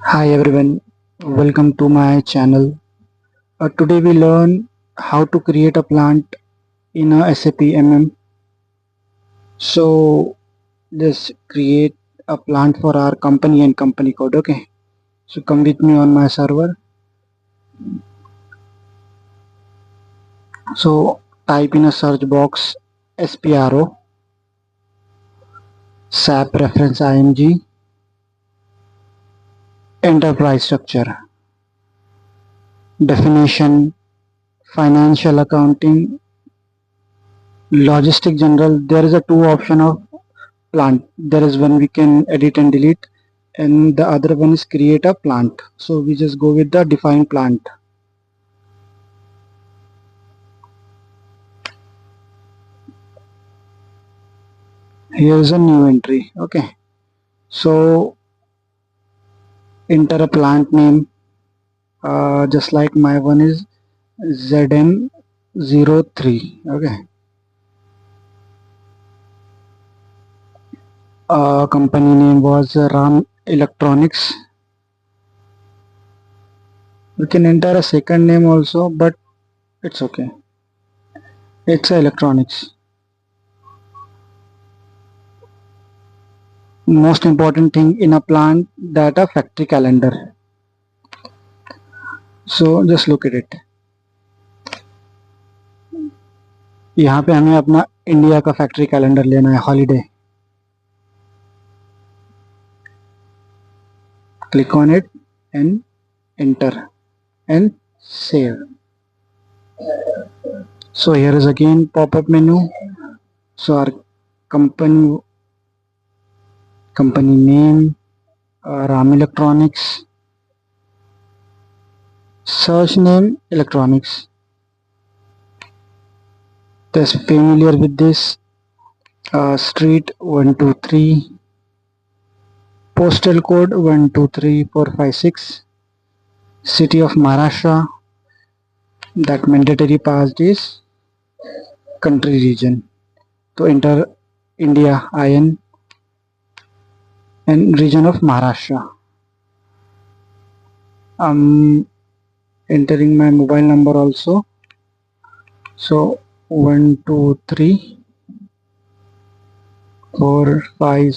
Hi everyone, welcome to my channel. Today we learn how to create a plant in a SAP MM. So let's create a plant for our company and company code. Okay, so come with me on my server. So type in a search box SPRO SAP reference IMG enterprise structure definition financial accounting logistic general. There is a two option of plant. There is one we can edit and delete, and the other one is create a plant. So we just go with the define plant. Here's a new entry. Okay, so enter a plant name, just like my one is ZM03. Okay, company name was Ram Electronics. We can enter a second name also, but it's okay. It's electronics. Most important thing in a plant, that a factory calendar. So just look at it. यहाँ पे हमें अपना India का factory calendar लेना है, holiday. Click on it and enter and save. So here is again pop-up menu. So our company name, Ram Electronics, search name electronics. Just familiar with this. Street 123, postal code 123456, city of Maharashtra. That mandatory passed is country region. To enter India IN and region of Maharashtra. I'm entering my mobile number also. So 1 2 3 4 5